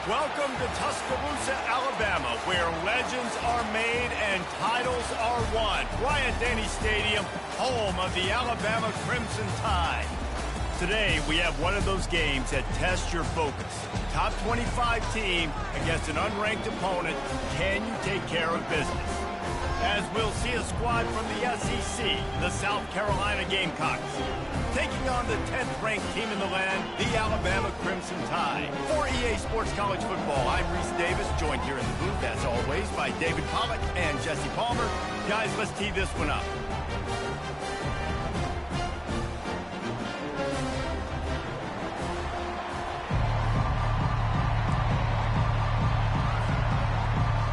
Welcome to Tuscaloosa, Alabama, where legends are made and titles are won. Bryant-Denny Stadium, home of the Alabama Crimson Tide. Today, we have one of those games that tests your focus. Top 25 team against an unranked opponent. Can you take care of business? As we'll see a squad from the SEC, the South Carolina Gamecocks, taking on the 10th-ranked team in the land, the Alabama Crimson Tide. For EA Sports College Football, I'm Reese Davis, joined here in the booth, as always, by David Pollack and Jesse Palmer. Guys, let's tee this one up.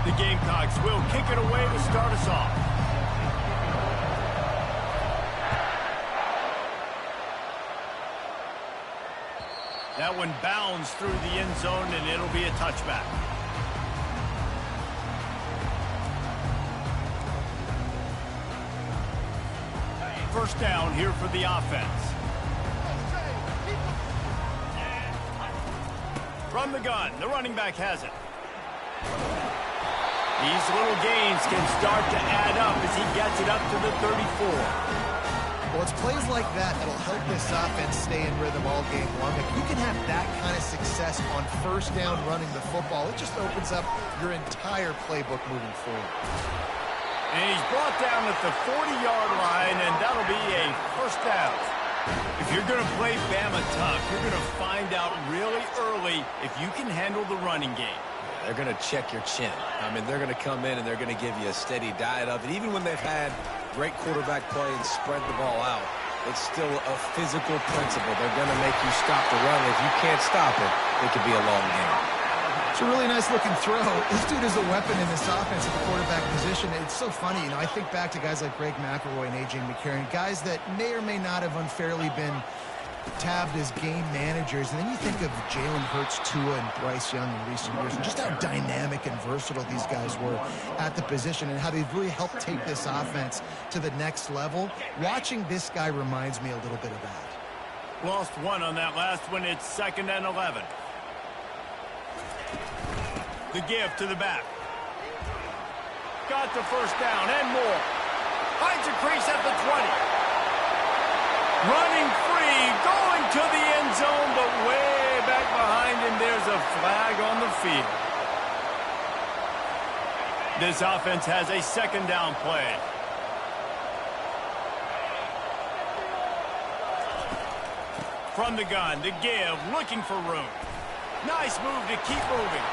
The Gamecocks will kick it away to start us off. That one bounds through the end zone, and it'll be a touchback. First down here for the offense. From the gun, the running back has it. These little gains can start to add up as he gets it up to the 34. Well, it's plays like that that'll help this offense stay in rhythm all game long. If you can have that kind of success on first down running the football, it just opens up your entire playbook moving forward. And he's brought down at the 40-yard line, and that'll be a first down. If you're going to play Bama tough, you're going to find out really early if you can handle the running game. They're going to check your chin. I mean, they're going to come in and they're going to give you a steady diet of it. Even when they've had great quarterback play and spread the ball out, it's still a physical principle. They're going to make you stop the run. If you can't stop it, it could be a long game. It's a really nice-looking throw. This dude is a weapon in this offense at the quarterback position. It's so funny. You know, I think back to guys like Greg McElroy and A.J. McCarron, guys that may or may not have unfairly been tabbed as game managers, and then you think of Jalen Hurts, Tua, and Bryce Young in recent years, and just how dynamic and versatile these guys were at the position and how they've really helped take this offense to the next level. Watching this guy reminds me a little bit of that. Lost one on that last one. It's 2nd and 11. The give to the back. Got the first down and more. Finds a crease at the 20. Running free, going to the end zone, but way back behind him, there's a flag on the field. This offense has a 2nd down play. From the gun, the give, looking for room. Nice move to keep moving.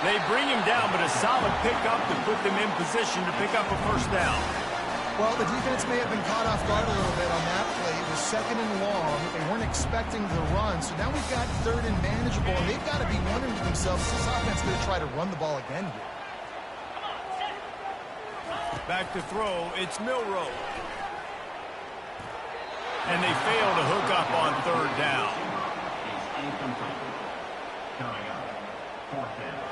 They bring him down, but a solid pickup to put them in position to pick up a first down. Well, the defense may have been caught off guard a little bit on that play. It was 2nd and long. They weren't expecting the run, so now we've got 3rd and manageable, and they've got to be wondering to themselves, is this offense going to try to run the ball again here? Back to throw, it's Milroe. And they fail to hook up on 3rd down. Coming up, 4th down.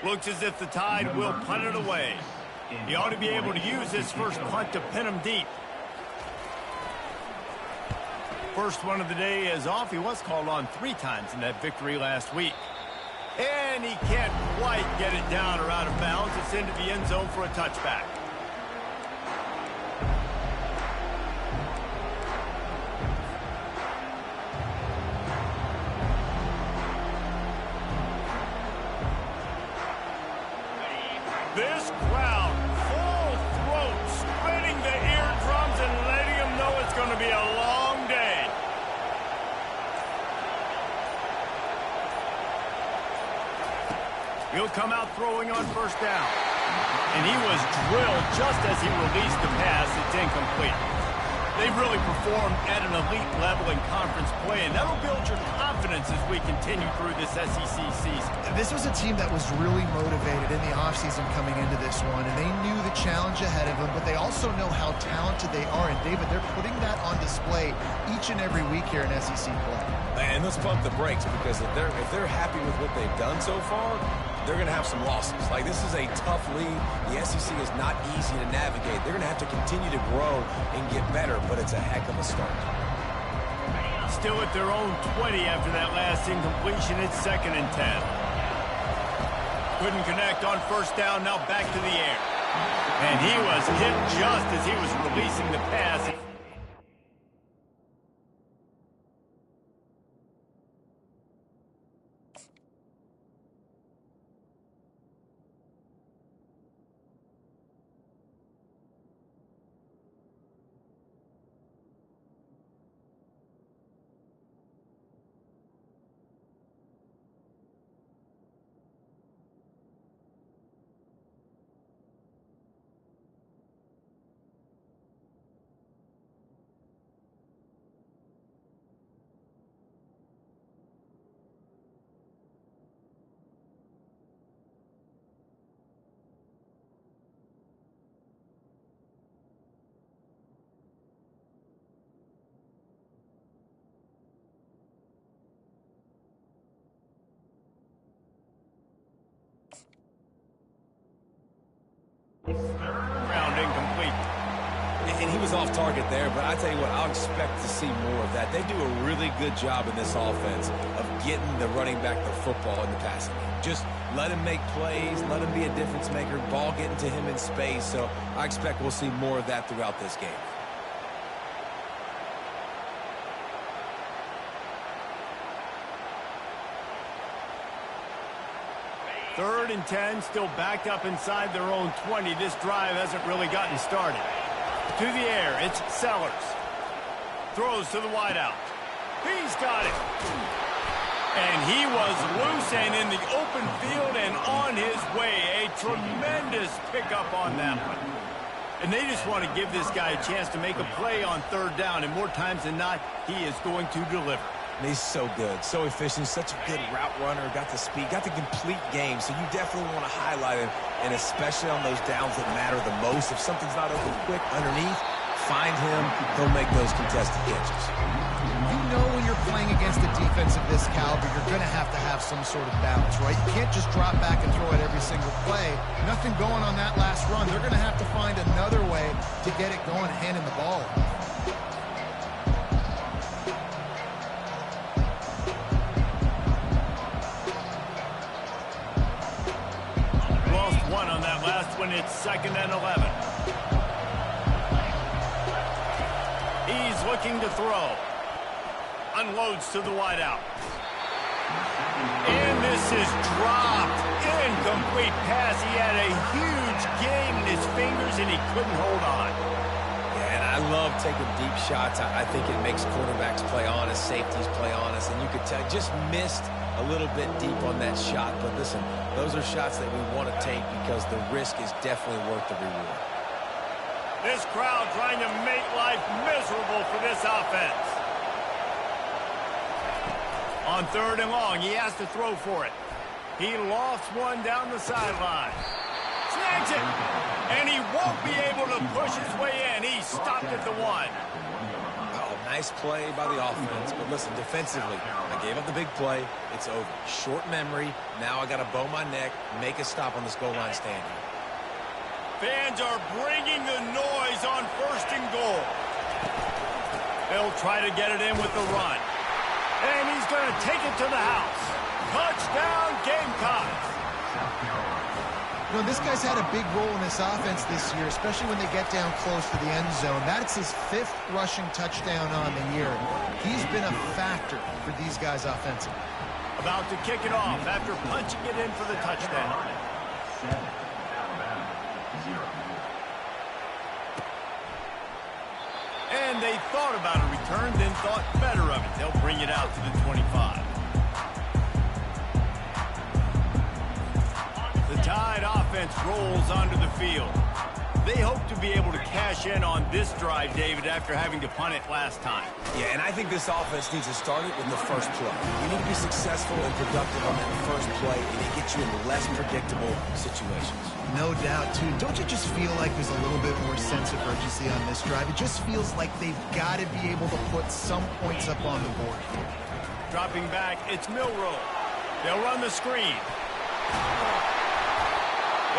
Looks as if the Tide will punt it away. He ought to be able to use this first punt to pin him deep. First one of the day is off. He was called on 3 times in that victory last week. And he can't quite get it down or out of bounds. It's into the end zone for a touchback. This crowd, full throat, splitting the eardrums and letting them know it's going to be a long day. He'll come out throwing on first down. And he was drilled just as he released the pass. It's incomplete. They've really performed at an elite level in conference play, and that'll build your confidence as we continue through this SEC season. This was a team that was really motivated in the offseason coming into this one, and they knew the challenge ahead of them, but they also know how talented they are. And, David, they're putting that on display each and every week here in SEC play. And let's pump the brakes, because if they're happy with what they've done so far, they're going to have some losses. Like, this is a tough league. The SEC is not easy to navigate. They're going to have to continue to grow and get better, but it's a heck of a start. Still at their own 20 after that last incompletion. It's 2nd and 10. Couldn't connect on first down. Now back to the air. And he was hit just as he was releasing the pass. Round incomplete. And he was off target there, but I tell you what, I'll expect to see more of that. They do a really good job in this offense of getting the running back the football in the passing game. Just let him make plays, let him be a difference maker, ball getting to him in space. So I expect we'll see more of that throughout this game. Third and 10, still backed up inside their own 20. This drive hasn't really gotten started. To the air, it's Sellers. Throws to the wideout. He's got it. And he was loose and in the open field and on his way. A tremendous pickup on that one. And they just want to give this guy a chance to make a play on third down. And more times than not, he is going to deliver. And he's so good, so efficient, such a good route runner, got the speed, got the complete game. So you definitely want to highlight him, and especially on those downs that matter the most. If something's not open quick underneath, find him. He'll make those contested catches. You know when you're playing against a defense of this caliber, you're going to have some sort of balance, right? You can't just drop back and throw it every single play. Nothing going on that last run. They're going to have to find another way to get it going, handing the ball. When it's 2nd and 11. He's looking to throw. Unloads to the wideout. And this is dropped. Incomplete pass. He had a huge game in his fingers and he couldn't hold on. Yeah, and I love taking deep shots. I think it makes quarterbacks play honest, safeties play honest, and you could tell just missed a little bit deep on that shot. But listen, those are shots that we want to take because the risk is definitely worth the reward. This crowd trying to make life miserable for this offense. On 3rd and long, he has to throw for it. He lofts one down the sideline. Snags it! And he won't be able to push his way in. He stopped at the 1. Nice play by the offense, but listen, defensively, I gave up the big play. It's over. Short memory. Now I got to bow my neck, make a stop on this goal line stand here. Fans are bringing the noise on 1st and goal. They'll try to get it in with the run. And he's going to take it to the house. Touchdown, Gamecocks. You know, this guy's had a big role in this offense this year, especially when they get down close to the end zone. That's his 5th rushing touchdown on the year. He's been a factor for these guys offensively. About to kick it off after punching it in for the touchdown. And they thought about a return, then thought better of it. They'll bring it out to the 25. The Tide offense rolls onto the field. They hope to be able to cash in on this drive, David, after having to punt it last time. Yeah, and I think this offense needs to start it with the first play. You need to be successful and productive on that first play, and it gets you in less predictable situations. No doubt, too. Don't you just feel like there's a little bit more sense of urgency on this drive? It just feels like they've got to be able to put some points up on the board here. Dropping back, it's Milroe. They'll run the screen.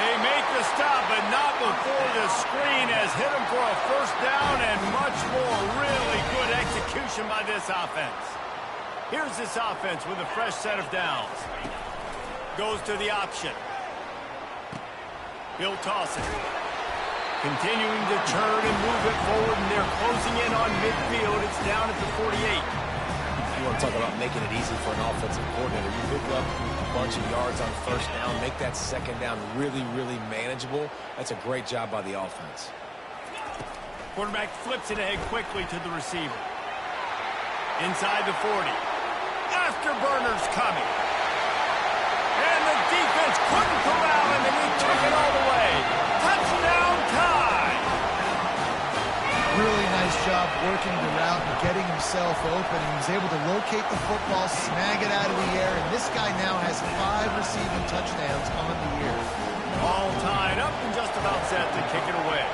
They make the stop, but not before the screen has hit them for a first down and much more. Really good execution by this offense. Here's this offense with a fresh set of downs. Goes to the option. He'll toss it. Continuing to turn and move it forward, and they're closing in on midfield. It's down at the 48. You want to talk about making it easy for an offensive coordinator. You pick up a bunch of yards on first down, make that second down really, really manageable. That's a great job by the offense. Quarterback flips it ahead quickly to the receiver. Inside the 40. Afterburner's coming. And the defense couldn't corral him, and he took it all the way. Touchdown tie! Really nice job working the route and getting himself open. He was able to locate the football, snag it out of the air, and this guy now has 5 receiving touchdowns on the year. All tied up and just about set to kick it away.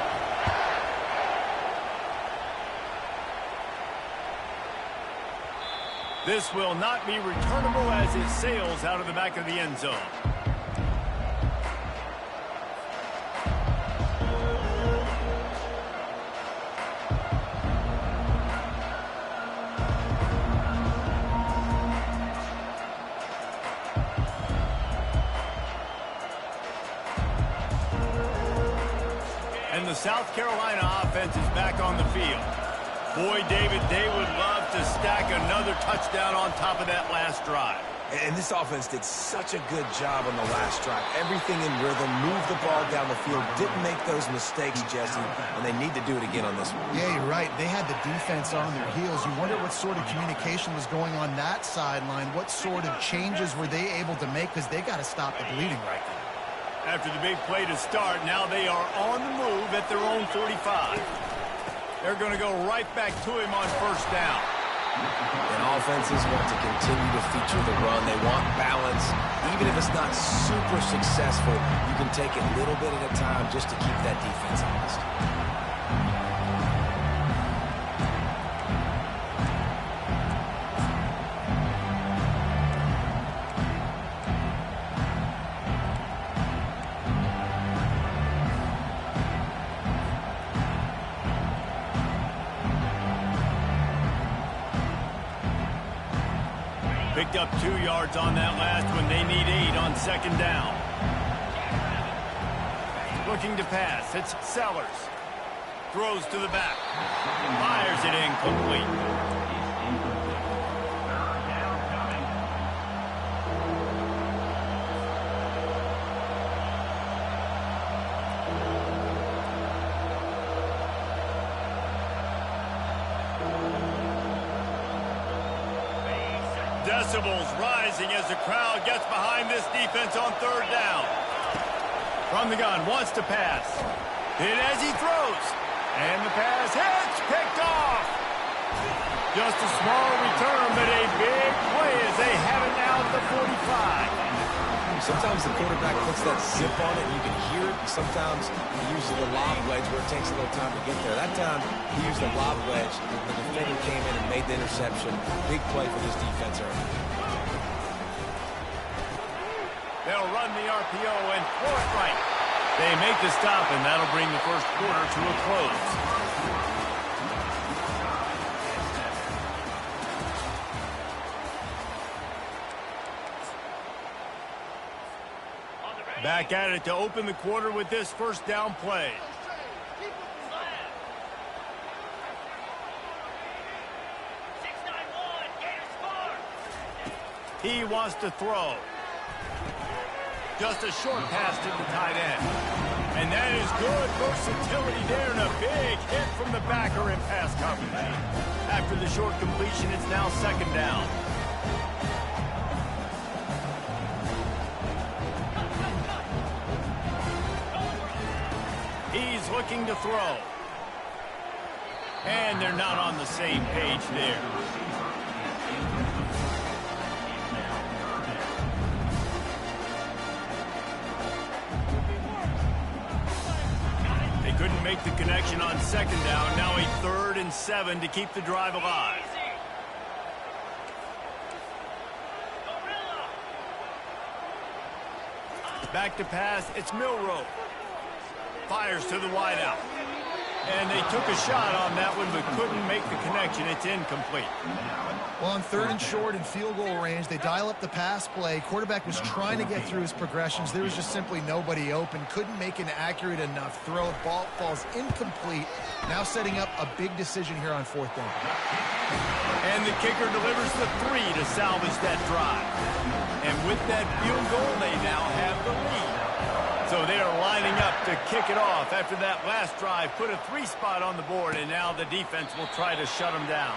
This will not be returnable as it sails out of the back of the end zone. And the South Carolina offense is back on the field. Boy, David, they would love to stack another touchdown on top of that last drive. And this offense did such a good job on the last drive. Everything in rhythm, moved the ball down the field, didn't make those mistakes, Jesse, and they need to do it again on this one. Yeah, you're right. They had the defense on their heels. You wonder what sort of communication was going on that sideline. What sort of changes were they able to make, because they got to stop the bleeding right now. After the big play to start, now they are on the move at their own 45. They're going to go right back to him on first down. And offenses want to continue to feature the run. They want balance. Even if it's not super successful, you can take it a little bit at a time just to keep that defense honest. Picked up 2 yards on that last one. They need 8 on second down. Looking to pass. It's Sellers. Throws to the back. Fires it incomplete. Decibels rising as the crowd gets behind this defense on third down. From the gun, wants to pass. Hit as he throws. And the pass hits, picked off. Just a small return, but a big play as they have it now at the 45. Sometimes the quarterback puts that zip on it, and you can hear it. Sometimes he uses the lob wedge where it takes a little time to get there. That time, he used the lob wedge. The defender came in and made the interception. Big play for this defense early. They'll run the RPO and throw it right. They make the stop, and that'll bring the first quarter to a close. Back at it to open the quarter with this first down play. He wants to throw. Just a short pass to the tight end. And that is good versatility there, and a big hit from the backer in pass coverage. After the short completion, it's now second down. He's looking to throw. And they're not on the same page there. They couldn't make the connection on second down. Now a 3rd and 7 to keep the drive alive. Back to pass, it's Milroe. Fires to the wideout. And they took a shot on that one, but couldn't make the connection. It's incomplete. Well, on 3rd and short in field goal range, they dial up the pass play. Quarterback was trying to get through his progressions. There was just simply nobody open. Couldn't make an accurate enough throw. Ball falls incomplete. Now setting up a big decision here on 4th down. And the kicker delivers the 3 to salvage that drive. And with that field goal, they now have the lead. So they are lining up to kick it off after that last drive. Put a 3 spot on the board, and now the defense will try to shut them down.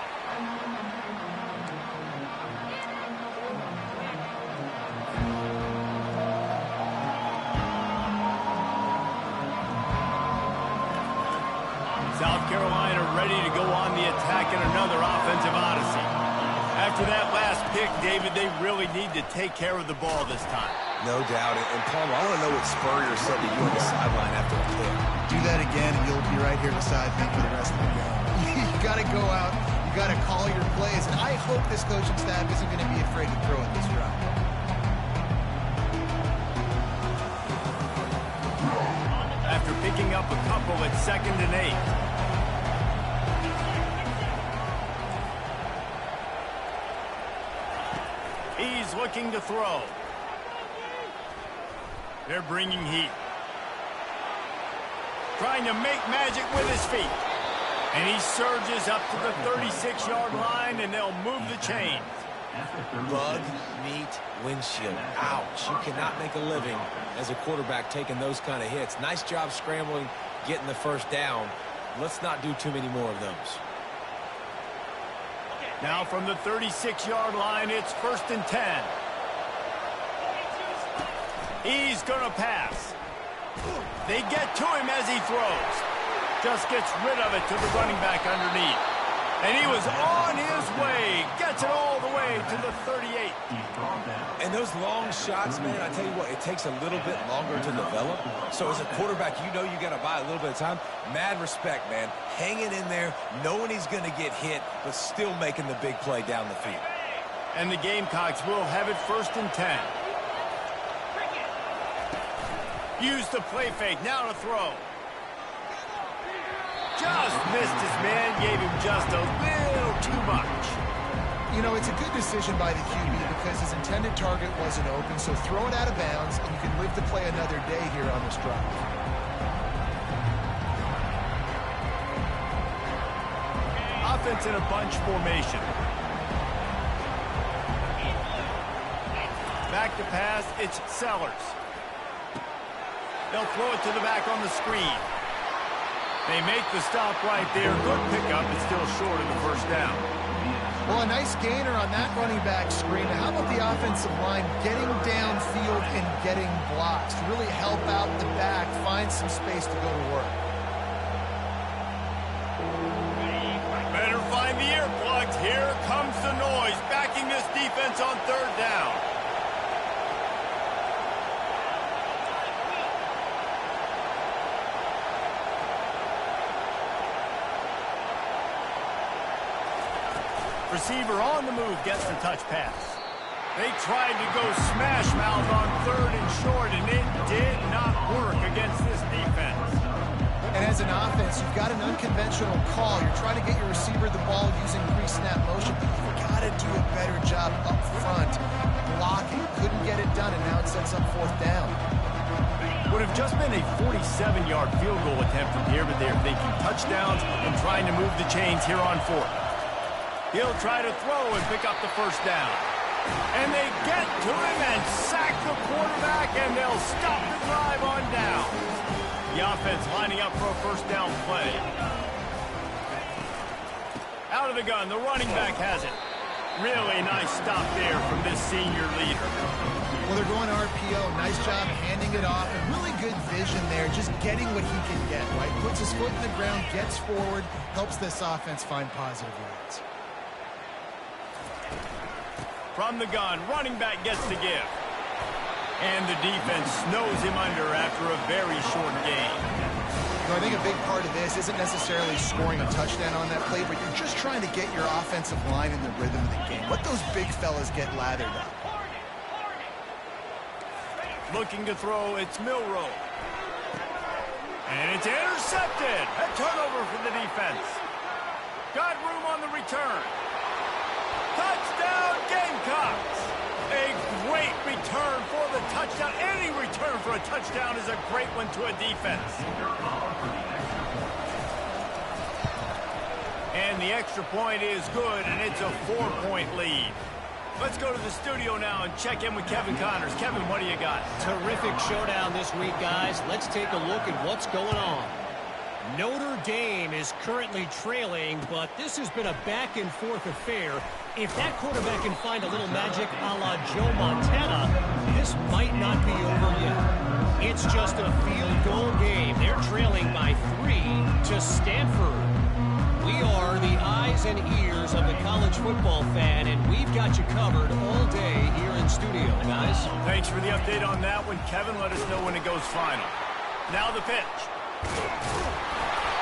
South Carolina ready to go on the attack in another offensive odyssey. After that last pick, David, they really need to take care of the ball this time. No doubt. And Palmer, I want to know what Spurrier said to you on the sideline after the pick. Do that again, and you'll be right here beside me for the rest of the game. You got to go out. You got to call your plays. And I hope this coaching staff isn't going to be afraid to throw at this drive. After picking up a couple at 2nd and 8. He's looking to throw. They're bringing heat. Trying to make magic with his feet. And he surges up to the 36-yard line, and they'll move the chains. Bug, meat, windshield. Ouch. You cannot make a living as a quarterback taking those kind of hits. Nice job scrambling, getting the first down. Let's not do too many more of those. Now from the 36-yard line, it's 1st and 10. He's going to pass. They get to him as he throws. Just gets rid of it to the running back underneath. And he was on his way. Gets it all the way to the 38. And those long shots, man, I tell you what, it takes a little bit longer to develop. So as a quarterback, you know you got to buy a little bit of time. Mad respect, man. Hanging in there, knowing he's going to get hit, but still making the big play down the field. And the Gamecocks will have it 1st and 10. Use the play fake, now to throw. Just missed his man, gave him just a little too much. You know, it's a good decision by the QB because his intended target wasn't open, so throw it out of bounds, and you can live to play another day here on this drive. Offense in a bunch formation. Back to pass, it's Sellers. They'll throw it to the back on the screen. They make the stop right there. Good pickup, but still short of the first down. Well, a nice gainer on that running back screen. How about the offensive line getting downfield and getting blocks to really help out the back, find some space to go to work? Better find the earplugs. Here comes the noise, backing this defense on 3rd down. Receiver on the move gets the touch pass. They tried to go smash mouth on 3rd and short, and it did not work against this defense. And as an offense, you've got an unconventional call. You're trying to get your receiver the ball using pre-snap motion, but you've got to do a better job up front blocking. Couldn't get it done, and now it sets up 4th down. Would have just been a 47-yard field goal attempted here, but they're thinking touchdowns and trying to move the chains here on 4th. He'll try to throw and pick up the first down. And they get to him and sack the quarterback, and they'll stop the drive on down. The offense lining up for a first down play. Out of the gun, the running back has it. Really nice stop there from this senior leader. Well, they're going RPO. Nice job handing it off, and really good vision there, just getting what he can get, right? Puts his foot in the ground, gets forward, helps this offense find positive yards. From the gun, running back gets the give. And the defense snows him under after a very short game. You know, I think a big part of this isn't necessarily scoring a touchdown on that play, but you're just trying to get your offensive line in the rhythm of the game. Let those big fellas get lathered up. Looking to throw, it's Milroe. And it's intercepted. A turnover for the defense. Got room on the return. Touchdown, Gamecocks. A great return for the touchdown. Any return for a touchdown is a great one to a defense. And the extra point is good, and it's a 4-point lead. Let's go to the studio now and check in with Kevin Connors. Kevin, what do you got? Terrific showdown this week, guys. Let's take a look at what's going on. Notre Dame is currently trailing, but this has been a back-and-forth affair. If that quarterback can find a little magic a la Joe Montana, this might not be over yet. It's just a field goal game. They're trailing by 3 to Stanford. We are the eyes and ears of the college football fan, and we've got you covered all day here in studio, guys. Thanks for the update on that one, Kevin. Let us know when it goes final. Now the pitch.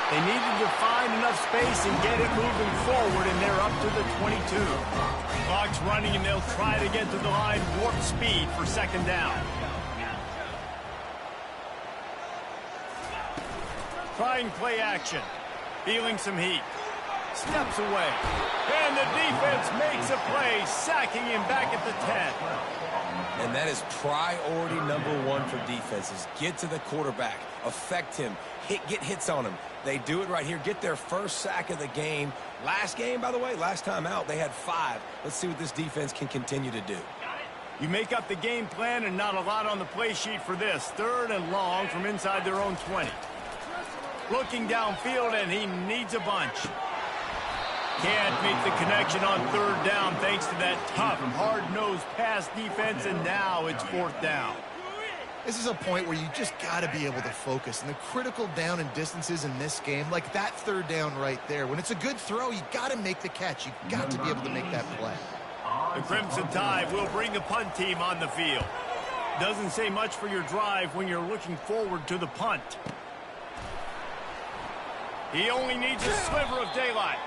They needed to find enough space and get it moving forward, and they're up to the 22. Clock's running, and they'll try to get to the line warp speed for second down. Trying play action. Feeling some heat. Steps away. And the defense makes a play, sacking him back at the 10. And that is priority number 1 for defenses. Get to the quarterback. Affect him. Get hits on him. They do it right here. Get their first sack of the game. Last game, by the way, last time out, they had 5. Let's see what this defense can continue to do. You make up the game plan and not a lot on the play sheet for this. 3rd and long from inside their own 20. Looking downfield, and he needs a bunch. Can't make the connection on 3rd down thanks to that tough, hard-nosed pass defense, and now it's 4th down. This is a point where you just got to be able to focus. And the critical down and distances in this game, like that 3rd down right there, when it's a good throw, you got to make the catch. You got to be able to make that play. The Crimson Tide will bring the punt team on the field. Doesn't say much for your drive when you're looking forward to the punt. He only needs a sliver of daylight.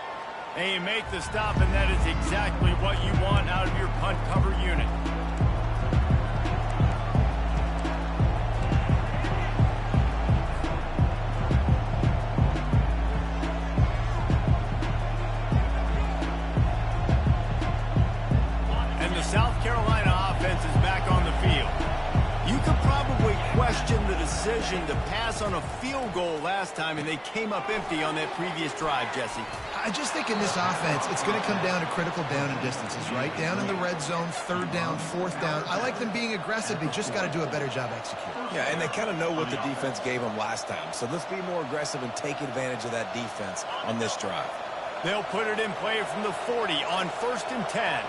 And you make the stop, and that is exactly what you want out of your punt cover unit. And the South Carolina offense is back on the field. You could probably question the decision to pass on a field goal last time, and they came up empty on that previous drive, Jesse. I just think in this offense, it's going to come down to critical down and distances, right? Down in the red zone, 3rd down, 4th down. I like them being aggressive. They just got to do a better job executing. Yeah, and they kind of know what the defense gave them last time. So let's be more aggressive and take advantage of that defense on this drive. They'll put it in play from the 40 on 1st and 10.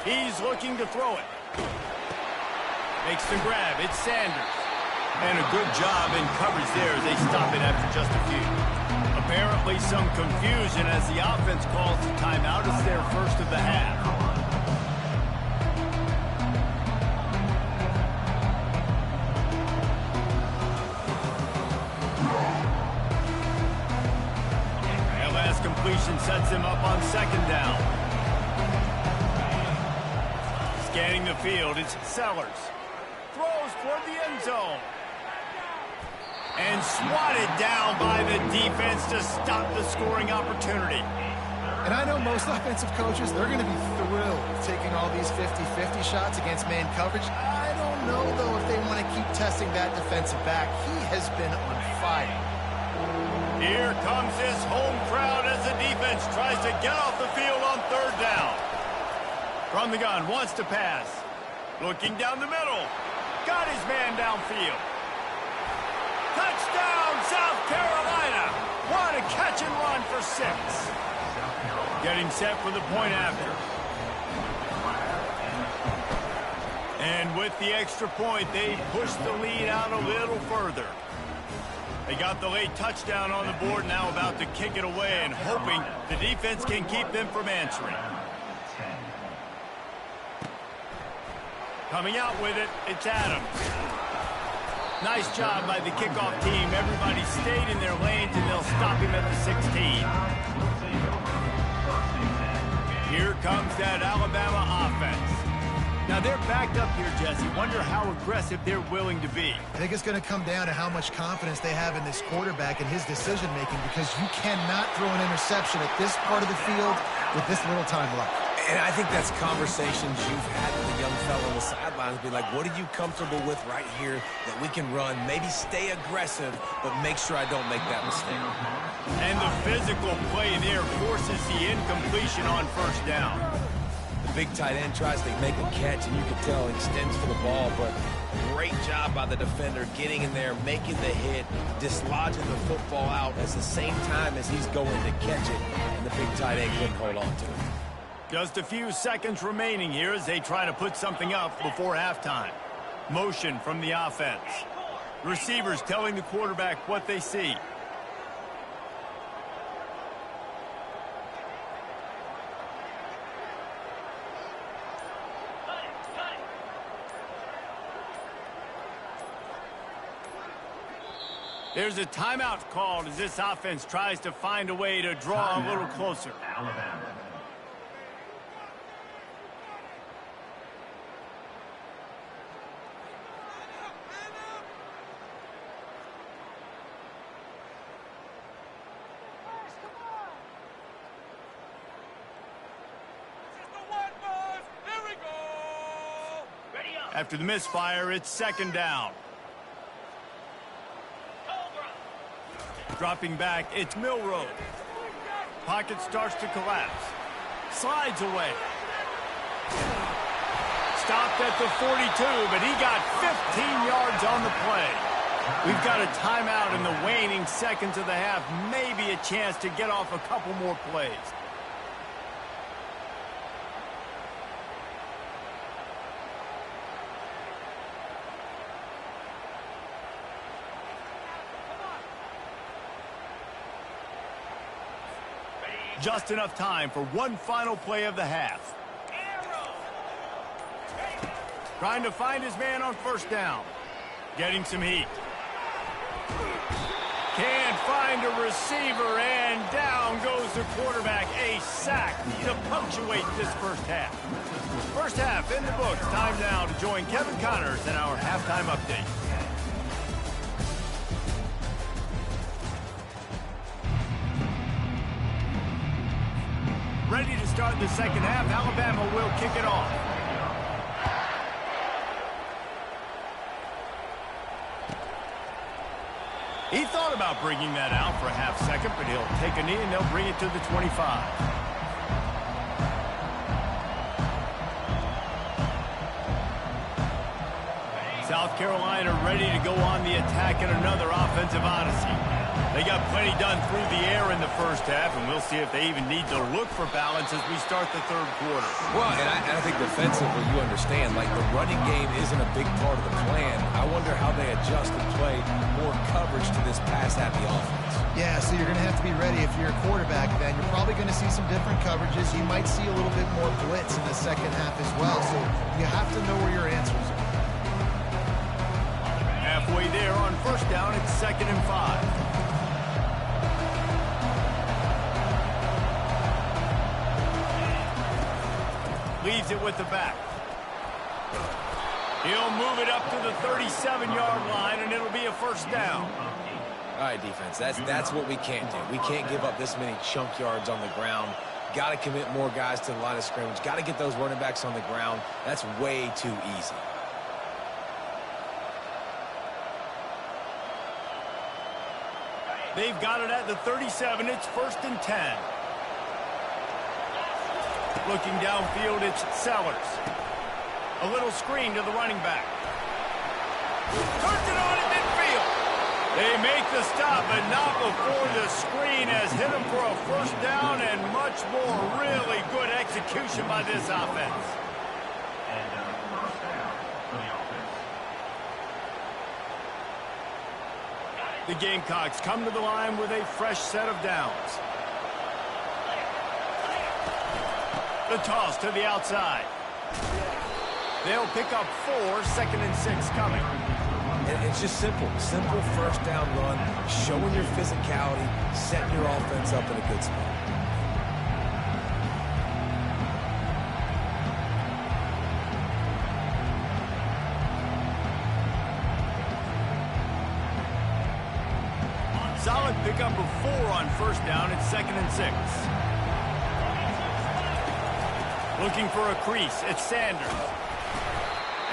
He's looking to throw it. Makes the grab. It's Sanders. And a good job in coverage there as they stop it after just a few. Apparently some confusion as the offense calls the timeout. It's their first of the half. That last completion sets him up on 2nd down. Scanning the field, it's Sellers. Throws toward the end zone. And swatted down by the defense to stop the scoring opportunity. And I know most offensive coaches, they're going to be thrilled taking all these 50-50 shots against man coverage. I don't know, though, if they want to keep testing that defensive back. He has been on fire. Here comes this home crowd as the defense tries to get off the field on 3rd down. From the gun, wants to pass. Looking down the middle. Got his man downfield. Touchdown, South Carolina. What a catch and run for 6. Getting set for the point after. And with the extra point, they push the lead out a little further. They got the late touchdown on the board, now about to kick it away and hoping the defense can keep them from answering. Coming out with it, it's Adams. Nice job by the kickoff team. Everybody stayed in their lanes, and they'll stop him at the 16. Here comes that Alabama offense. Now they're backed up here, Jesse. Wonder how aggressive they're willing to be. I think it's going to come down to how much confidence they have in this quarterback and his decision-making, because you cannot throw an interception at this part of the field with this little time left. And I think that's conversations you've had with a young fellow on the sidelines. Be like, what are you comfortable with right here that we can run? Maybe stay aggressive, but make sure I don't make that mistake. And the physical play there forces the incompletion on first down. The big tight end tries to make a catch, and you can tell he extends for the ball, but great job by the defender getting in there, making the hit, dislodging the football out at the same time as he's going to catch it, and the big tight end couldn't hold on to it. Just a few seconds remaining here as they try to put something up before halftime. Motion from the offense. Receivers telling the quarterback what they see. There's a timeout called as this offense tries to find a way to draw a little closer. Alabama. After the misfire, it's second down. Dropping back, it's Milroe. Pocket starts to collapse. Slides away. Stopped at the 42, but he got 15 yards on the play. We've got a timeout in the waning seconds of the half. Maybe a chance to get off a couple more plays. Just enough time for one final play of the half. Trying to find his man on first down. Getting some heat. Can't find a receiver, and down goes the quarterback. A sack to punctuate this first half. First half in the books. Time now to join Kevin Connors in our halftime update. Ready to start the second half. Alabama will kick it off. He thought about bringing that out for a half second, but he'll take a knee and they'll bring it to the 25. South Carolina ready to go on the attack in another offensive odyssey. They got plenty done through the air in the first half, and we'll see if they even need to look for balance as we start the third quarter. Well, and I think defensively, you understand, like the running game isn't a big part of the plan. I wonder how they adjust and play more coverage to this pass-happy offense. Yeah, so you're going to have to be ready if you're a quarterback then. You're probably going to see some different coverages. You might see a little bit more blitz in the second half as well, so you have to know where your answers are. Halfway there on first down, it's 2nd and 5. Leaves it with the back. He'll move it up to the 37-yard line, and it'll be a first down. All right, defense, that's what we can't do. We can't give up this many chunk yards on the ground. Got to commit more guys to the line of scrimmage. Got to get those running backs on the ground. That's way too easy. They've got it at the 37. It's 1st and 10. Looking downfield, it's Sellers. A little screen to the running back. Turns it on in midfield. They make the stop, but not before the screen has hit them for a first down, and much more really good execution by this offense. And first down for the offense. The Gamecocks come to the line with a fresh set of downs. The toss to the outside. They'll pick up 4, 2nd and 6 coming. And it's just simple first down run, showing your physicality, setting your offense up in a good spot. solid pick number 4 on first down. It's 2nd and 6. Looking for a crease. It's Sanders.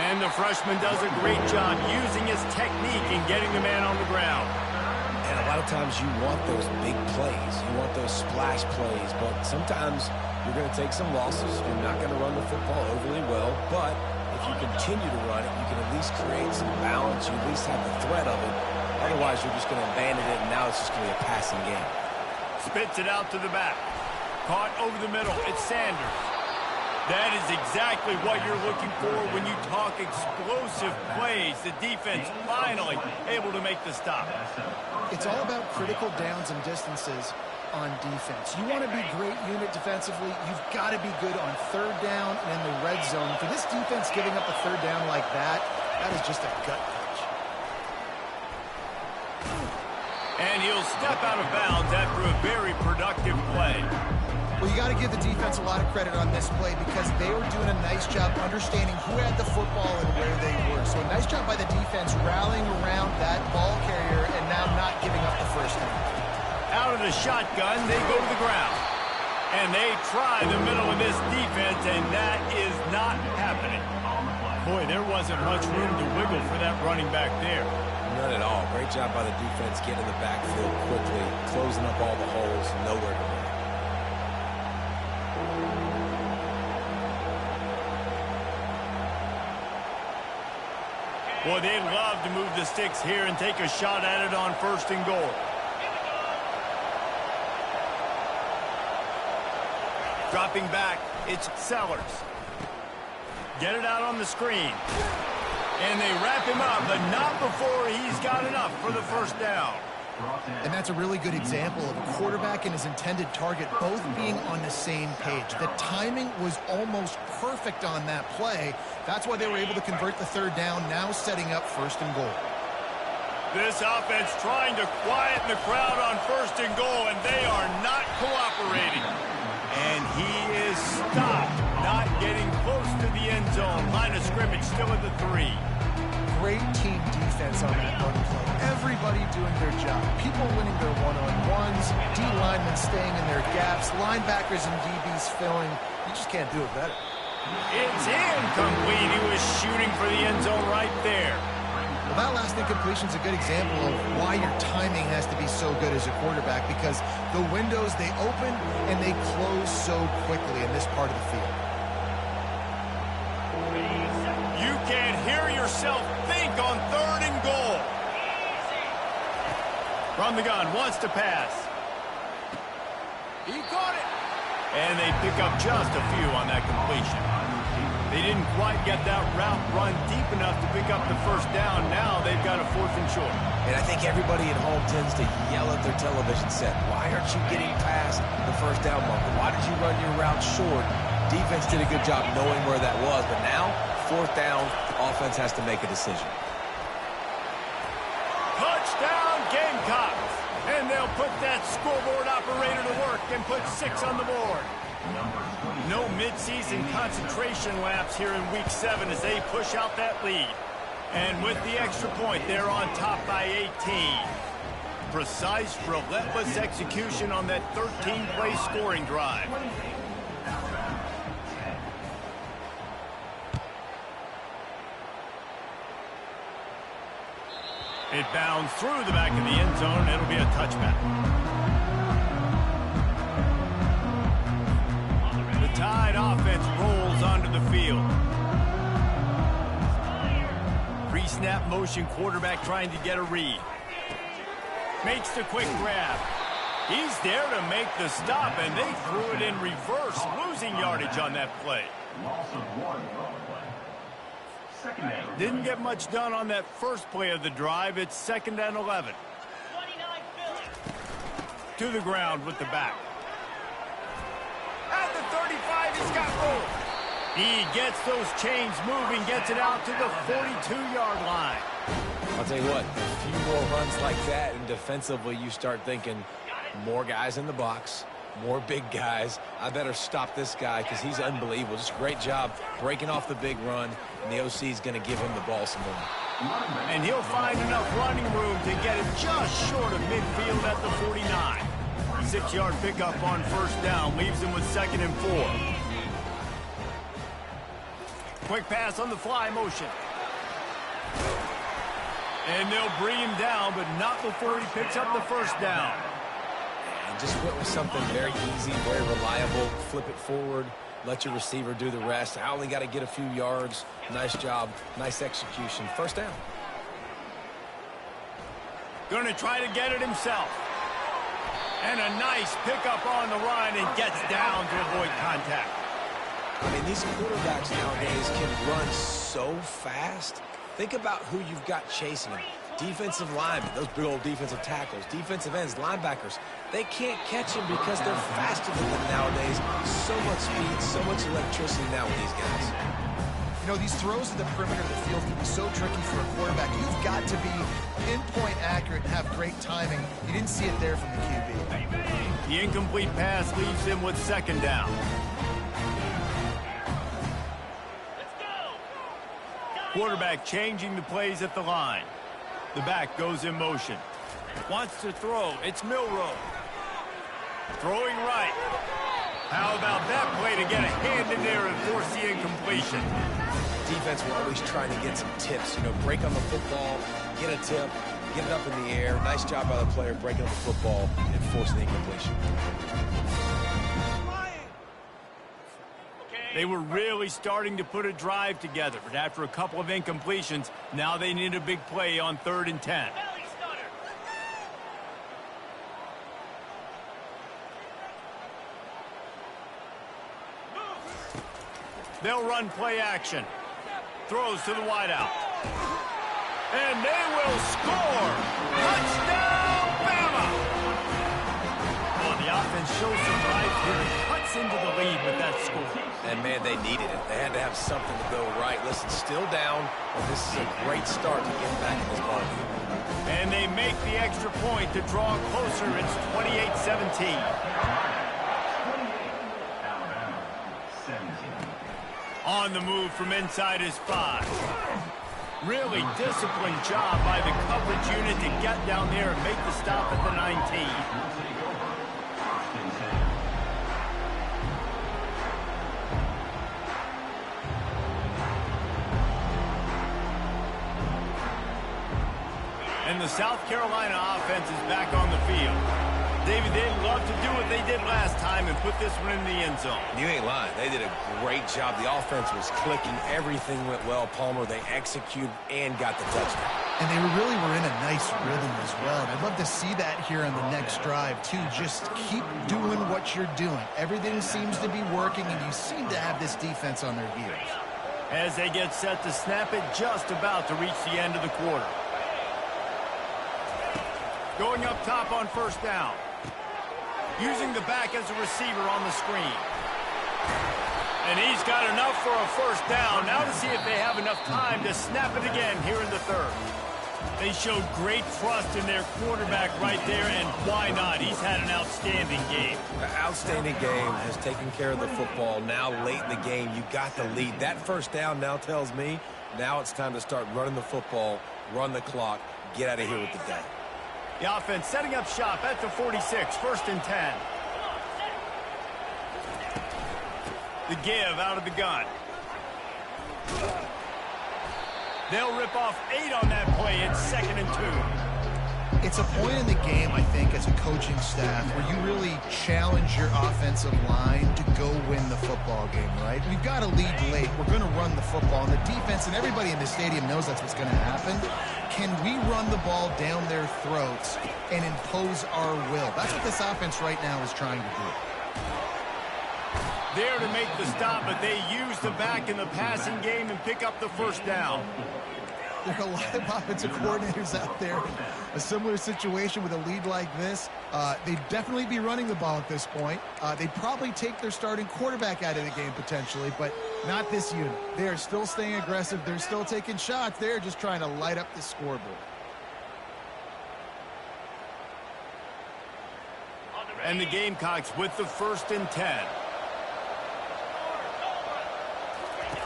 And the freshman does a great job using his technique and getting the man on the ground. And a lot of times you want those big plays. You want those splash plays. But sometimes you're going to take some losses. You're not going to run the football overly well. But if you continue to run it, you can at least create some balance. You at least have the threat of it. Otherwise, you're just going to abandon it, and now it's just going to be a passing game. Spits it out to the back. Caught over the middle. It's Sanders. That is exactly what you're looking for when you talk explosive plays. The defense finally able to make the stop. It's all about critical downs and distances on defense. You want to be great unit defensively, you've got to be good on third down and in the red zone. For this defense giving up a third down like that, that is just a gut punch. And he'll step out of bounds after a very productive play. Well, you got to give the defense a lot of credit on this play because they were doing a nice job understanding who had the football and where they were. So a nice job by the defense rallying around that ball carrier and now not giving up the first down. Out of the shotgun, they go to the ground. And they try the middle of this defense, and that is not happening. Boy, there wasn't much room to wiggle for that running back there. None at all. Great job by the defense getting in the backfield quickly, closing up all the holes, nowhere to run. Boy, they'd love to move the sticks here and take a shot at it on 1st and goal. Dropping back, it's Sellers. Get it out on the screen. And they wrap him up, but not before he's got enough for the first down. And that's a really good example of a quarterback and his intended target both being on the same page. The timing was almost perfect on that play. That's why they were able to convert the third down, now setting up 1st and goal. This offense trying to quieten the crowd on 1st and goal, and they are not cooperating. And he is stopped, not getting close to the end zone. Line of scrimmage still at the 3. Great team defense on that run play. Everybody doing their job. People winning their one-on-ones, D-linemen staying in their gaps, linebackers and DBs filling. You just can't do it better. It's incomplete. He was shooting for the end zone right there. Well, that last incompletion is a good example of why your timing has to be so good as a quarterback, because the windows, they open and they close so quickly in this part of the field. You can't hear yourself think on 3rd and goal. From the gun, wants to pass. He caught it. And they pick up just a few on that completion. They didn't quite get that route run deep enough to pick up the first down. Now they've got a 4th and short. And I think everybody at home tends to yell at their television set. Why aren't you getting past the first down marker? Why did you run your route short? Defense did a good job knowing where that was, but now 4th down, offense has to make a decision. Touchdown Gamecocks! And they'll put that scoreboard operator to work and put 6 on the board. No midseason concentration laps here in Week 7 as they push out that lead. And with the extra point, they're on top by 18. Precise, relentless execution on that 13-play scoring drive. It bounds through the back of the end zone. It'll be a touchback. The Tide offense rolls onto the field. Pre-snap motion quarterback trying to get a read. Makes the quick grab. He's there to make the stop, and they threw it in reverse, losing yardage on that play. Didn't get much done on that first play of the drive. It's 2nd and 11. To the ground with the back. At the 35, he's got room. He gets those chains moving, gets it out to the 42-yard line. I'll tell you what, a few more runs like that, and defensively you start thinking more guys in the box, more big guys. I better stop this guy because he's unbelievable. Just a great job breaking off the big run, and the OC is going to give him the ball some more. And he'll find enough running room to get it just short of midfield at the 49. 6-yard pickup on first down leaves him with 2nd and 4. Quick pass on the fly motion. And they'll bring him down, but not before he picks up the first down. And just went with something very easy, very reliable. Flip it forward. Let your receiver do the rest. I only got to get a few yards. Nice job. Nice execution. First down. Going to try to get it himself. And a nice pickup on the run and gets down to avoid contact. I mean, these quarterbacks nowadays can run so fast. Think about who you've got chasing them. Defensive linemen, those big old defensive tackles, defensive ends, linebackers. They can't catch him because they're faster than them nowadays. So much speed, so much electricity now with these guys. You know, these throws to the perimeter of the field can be so tricky for a quarterback. You've got to be pinpoint accurate and have great timing. You didn't see it there from the QB. The incomplete pass leaves him with 2nd down. Quarterback changing the plays at the line. The back goes in motion. Wants to throw. It's Milroe. Throwing right. How about that play to get a hand in there and force the incompletion? Defense will always try to get some tips. You know, break on the football, get a tip, get it up in the air. Nice job by the player breaking up the football and forcing the incompletion. They were really starting to put a drive together, but after a couple of incompletions, now they need a big play on 3rd and 10. They'll run play action. Throws to the wideout. And they will score! Touchdown, Bama! Well, the offense shows some drive here and cuts into the lead with that score. And, man, they needed it. They had to have something to go right. Listen, still down, but this is a great start to get back in this ballgame. And they make the extra point to draw closer. It's 28-17. On the move from inside his 5. Really disciplined job by the coverage unit to get down there and make the stop at the 19. And the South Carolina offense is back on the field. David, they'd love to do what they did last time and put this one in the end zone. You ain't lying. They did a great job. The offense was clicking. Everything went well. Palmer, they executed and got the touchdown. And they really were in a nice rhythm as well. And I'd love to see that here on the next drive, too. Just keep doing what you're doing. Everything seems to be working, and you seem to have this defense on their heels. As they get set to snap it, just about to reach the end of the quarter. Going up top on first down. Using the back as a receiver on the screen. And he's got enough for a first down. Now to see if they have enough time to snap it again here in the 3rd. They showed great trust in their quarterback right there, and why not? He's had an outstanding game. An outstanding game, has taken care of the football. Now late in the game, you got the lead. That first down now tells me now it's time to start running the football, run the clock, get out of here with the day. The offense setting up shop at the 46, 1st and 10. The give out of the gun. They'll rip off 8 on that play. It's 2nd and 2. It's a point in the game, I think, as a coaching staff where you really challenge your offensive line to go win the football game, right? We've got to lead late. We're going to run the football. And the defense and everybody in the stadium knows that's what's going to happen. Can we run the ball down their throats and impose our will? That's what this offense right now is trying to do. There to make the stop, but they use the back in the passing game and pick up the first down. There are a lot of offensive coordinators out there. A similar situation with a lead like this. They'd definitely be running the ball at this point. They'd probably take their starting quarterback out of the game potentially, but not this unit. They are still staying aggressive. They're still taking shots. They're just trying to light up the scoreboard. And the Gamecocks with the 1st and 10.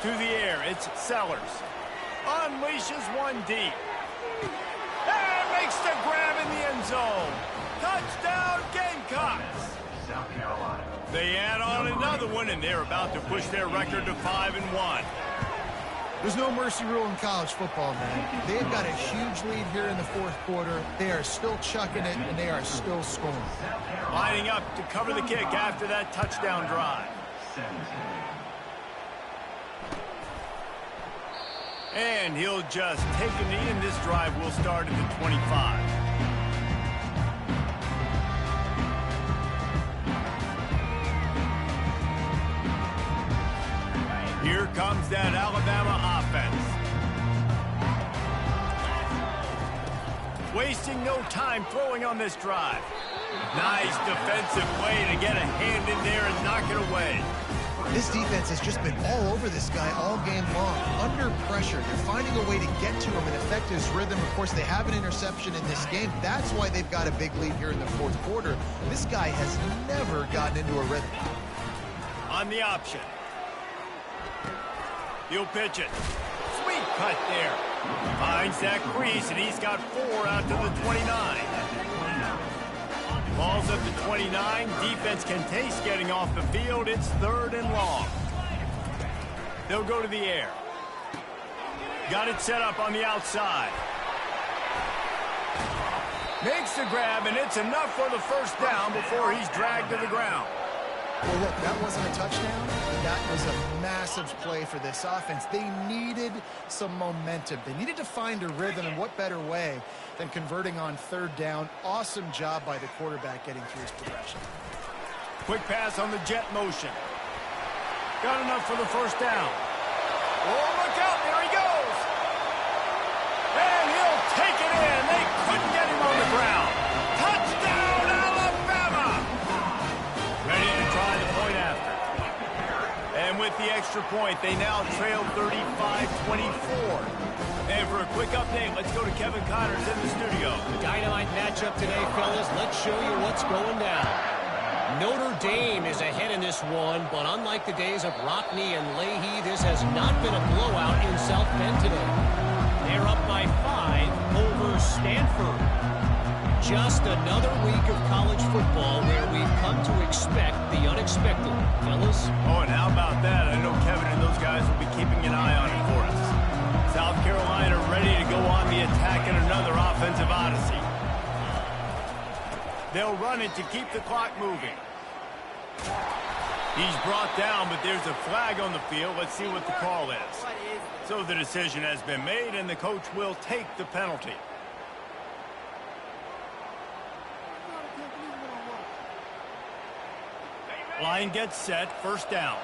To the air, it's Sellers. unleashes one deep. And makes the grab in the end zone. Touchdown, Gamecocks. South Carolina. They add on another one, and they're about to push their record to 5-1. There's no mercy rule in college football, man. They've got a huge lead here in the fourth quarter. They are still chucking it, and they are still scoring. Lining up to cover the kick after that touchdown drive. 17. And he'll just take a knee, and this drive will start at the 25. Here comes that Alabama offense. Wasting no time throwing on this drive. Nice defensive play to get a hand in there and knock it away. This defense has just been all over this guy all game long. Under pressure, they're finding a way to get to him and affect his rhythm. Of course, they have an interception in this game. That's why they've got a big lead here in the fourth quarter. This guy has never gotten into a rhythm. On the option. He'll pitch it. Sweet cut there. Finds that crease, and he's got 4 out to the 29. Ball's at the 29. Defense can taste getting off the field. It's 3rd and long. They'll go to the air. Got it set up on the outside. Makes the grab, and it's enough for the first down before he's dragged to the ground. Well, look, that wasn't a touchdown. That was a massive play for this offense. They needed some momentum. They needed to find a rhythm, and what better way than converting on 3rd down. Awesome job by the quarterback getting through his progression. Quick pass on the jet motion. Got enough for the first down. Oh, look out. There he goes. And he'll take it in. They couldn't get him on the ground. Touchdown, Alabama. Ready to try the point after. And with the extra point, they now trail 35-24. And for a quick update, let's go to Kevin Connors in the studio. Dynamite matchup today, fellas. Let's show you what's going down. Notre Dame is ahead in this one, but unlike the days of Rockne and Leahy, this has not been a blowout in South Bend today. They're up by 5 over Stanford. Just another week of college football where we've come to expect the unexpected, fellas. Oh, and how about that? I know Kevin and those guys will be keeping an eye on it for us. South Carolina ready to go on the attack in another offensive odyssey. They'll run it to keep the clock moving. He's brought down, but there's a flag on the field. Let's see what the call is. So the decision has been made, and the coach will take the penalty. Line gets set, first down.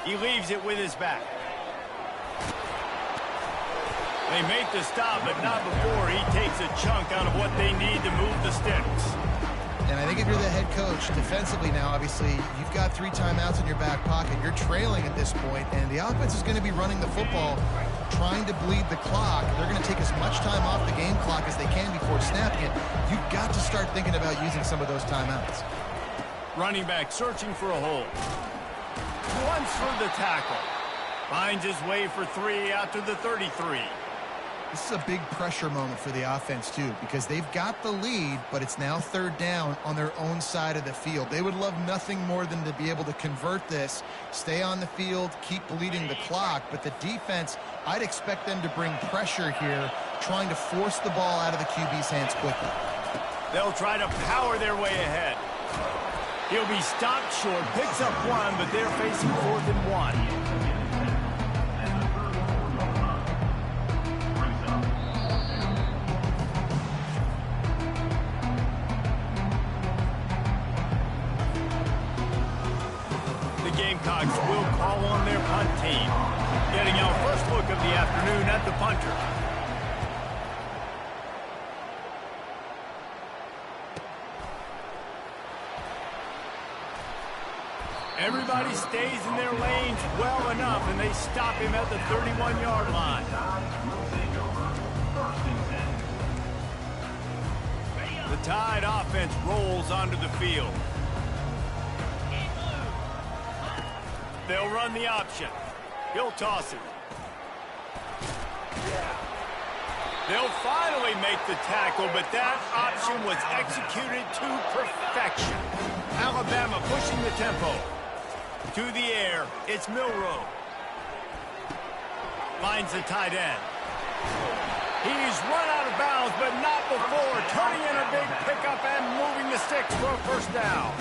He leaves it with his back. They make the stop, but not before he takes a chunk out of what they need to move the sticks. And I think if you're the head coach, defensively now, obviously, you've got 3 timeouts in your back pocket. You're trailing at this point, and the offense is going to be running the football, trying to bleed the clock. They're going to take as much time off the game clock as they can before snapping it. You've got to start thinking about using some of those timeouts. Running back searching for a hole. Once for the tackle. Finds his way for 3 out to the 33. This is a big pressure moment for the offense, too, because they've got the lead, but it's now 3rd down on their own side of the field. They would love nothing more than to be able to convert this, stay on the field, keep bleeding the clock. But the defense, I'd expect them to bring pressure here, trying to force the ball out of the QB's hands quickly. They'll try to power their way ahead. He'll be stopped short, picks up 1, but they're facing 4th and 1. Gamecocks will call on their punt team. Getting our first look of the afternoon at the punter. Everybody stays in their lanes well enough, and they stop him at the 31-yard line. The Tide offense rolls onto the field. They'll run the option. He'll toss it. They'll finally make the tackle, but that option was executed to perfection. Alabama pushing the tempo. To the air, it's Milroe. Finds the tight end. He's run out of bounds, but not before turning in a big pickup and moving the sticks for a first down.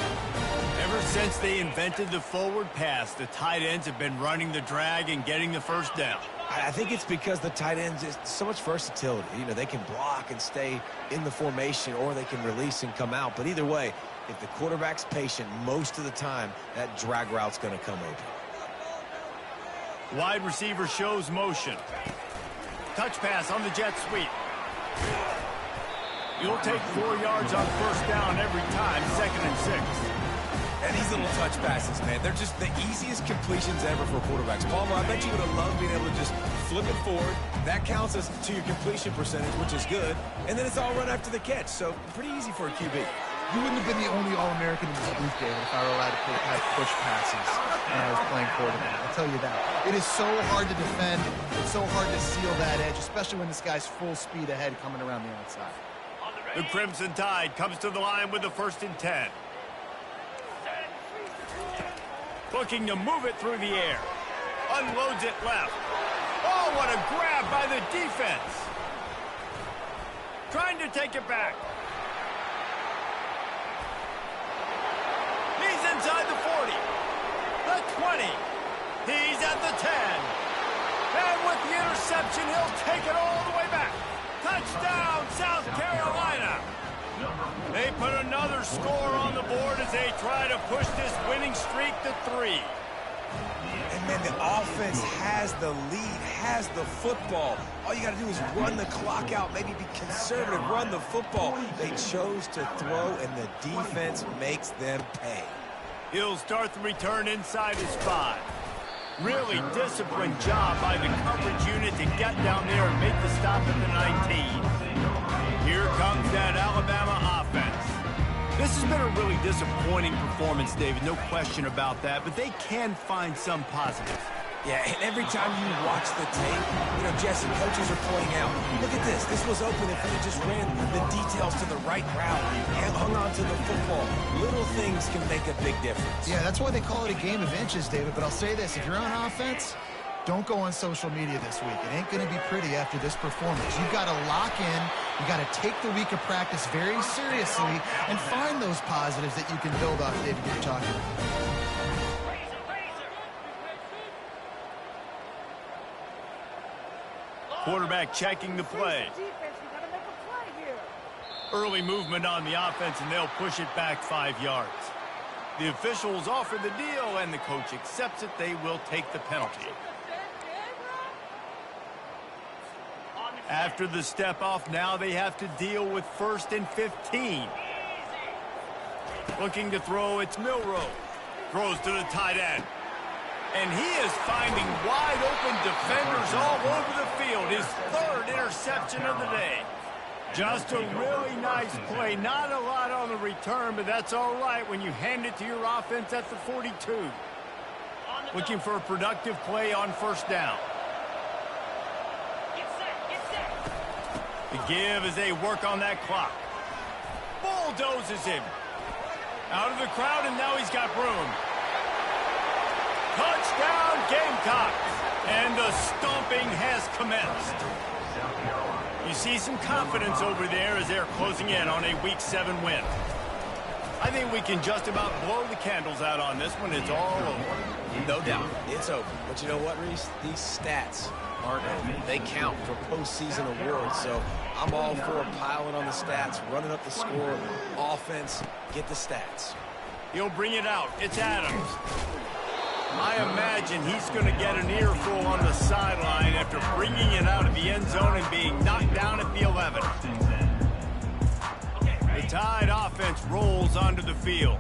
Ever since they invented the forward pass, the tight ends have been running the drag and getting the first down. I think it's because the tight ends is so much versatility. You know, they can block and stay in the formation, or they can release and come out. But either way, if the quarterback's patient most of the time, that drag route's going to come open. Wide receiver shows motion. Touch pass on the jet sweep. You'll take 4 yards on first down every time, 2nd and 6. And these little touch passes, man, they're just the easiest completions ever for quarterbacks. Palmer, I bet you would have loved being able to just flip it forward. That counts as to your completion percentage, which is good. And then it's all run after the catch, so pretty easy for a QB. You wouldn't have been the only All-American in this booth, David, if I were allowed to have push passes when I was playing quarterback. I'll tell you that. It is so hard to defend. It's so hard to seal that edge, especially when this guy's full speed ahead coming around the outside. The Crimson Tide comes to the line with the 1st and 10. Looking to move it through the air. Unloads it left. Oh, what a grab by the defense. Trying to take it back. He's inside the 40. The 20. He's at the 10. And with the interception, he'll take it all the way back. Touchdown, South Carolina. They put another score on the board as they try to push this winning streak to 3. And, man, the offense has the lead, has the football. All you got to do is run the clock out, maybe be conservative, run the football. They chose to throw, and the defense makes them pay. He'll start the return inside his 5. Really disciplined job by the coverage unit to get down there and make the stop at the 19. Here comes that Alabama offense. This has been a really disappointing performance, David, no question about that, but they can find some positives. Yeah, and every time you watch the tape, you know, Jesse, coaches are pointing out, look at this. This was open if we just ran the details to the right route and hung on to the football. Little things can make a big difference. Yeah, that's why they call it a game of inches, David. But I'll say this, if you're on offense, don't go on social media this week. It ain't going to be pretty after this performance. You've got to lock in. You've got to take the week of practice very seriously and find those positives that you can build off, David, you're talking about. Quarterback checking the play. Early movement on the offense, and they'll push it back 5 yards. The officials offer the deal, and the coach accepts it. They will take the penalty. After the step off, now they have to deal with 1st and 15. Looking to throw, it's Milroe. Throws to the tight end. And he is finding wide-open defenders all over the field. His 3rd interception of the day. Just a really nice play. Not a lot on the return, but that's all right when you hand it to your offense at the 42. Looking for a productive play on first down. The give as they work on that clock. Bulldozes him. Out of the crowd, and now he's got room. Touchdown, Gamecocks! And the stomping has commenced. You see some confidence over there as they're closing in on a Week 7 win. I think we can just about blow the candles out on this one. It's all over. No doubt, it's over. But you know what, Reese? These stats aren't over. They count for postseason awards, so I'm all for piling on the stats, running up the score, offense, get the stats. He'll bring it out. It's Adams. I imagine he's going to get an earful on the sideline after bringing it out of the end zone and being knocked down at the 11. The Tide offense rolls onto the field.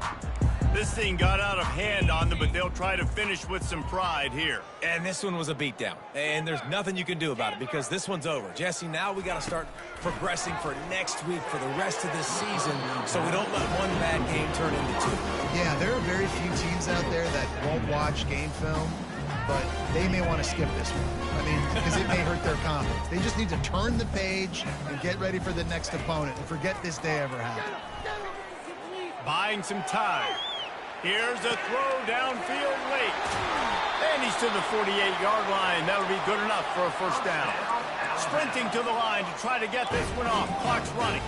This thing got out of hand on them, but they'll try to finish with some pride here. And this one was a beatdown. And there's nothing you can do about it because this one's over. Jesse, now we got to start progressing for next week for the rest of this season so we don't let one bad game turn into two. Yeah, there are very few teams out there that won't watch game film, but they may want to skip this one. I mean, because it may hurt their confidence. They just need to turn the page and get ready for the next opponent and forget this day ever happened. Buying some time. Here's a throw downfield late. And he's to the 48-yard line. That'll be good enough for a first down. Sprinting to the line to try to get this one off. Clock's running.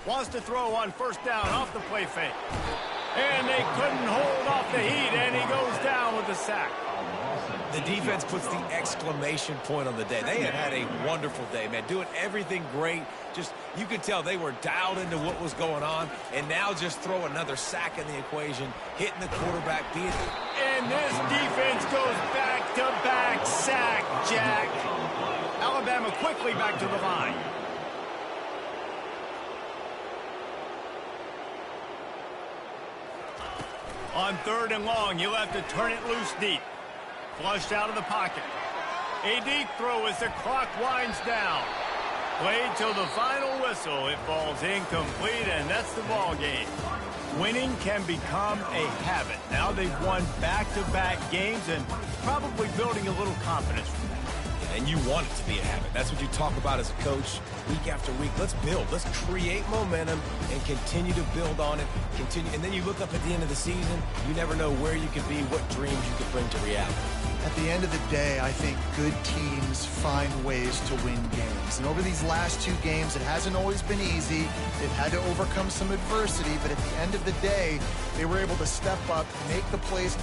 Wants to throw on first down off the play fake. And they couldn't hold off the heat, and he goes down with the sack. The defense puts the exclamation point on the day. They had a wonderful day, man, doing everything great. Just, you could tell they were dialed into what was going on, and now just throw another sack in the equation, hitting the quarterback, And this defense goes back-to-back sack, Jack. Alabama quickly back to the line. On 3rd and long, you'll have to turn it loose deep. Flushed out of the pocket. A deep throw as the clock winds down. Played till the final whistle. It falls incomplete, and that's the ball game. Winning can become a habit. Now they've won back-to-back games and probably building a little confidence from that. And you want it to be a habit. That's what you talk about as a coach week after week. Let's build. Let's create momentum and continue to build on it. And then you look up at the end of the season, you never know where you could be, what dreams you could bring to reality. At the end of the day, I think good teams find ways to win games. And over these last 2 games, it hasn't always been easy. They've had to overcome some adversity, but at the end of the day, they were able to step up, make the plays.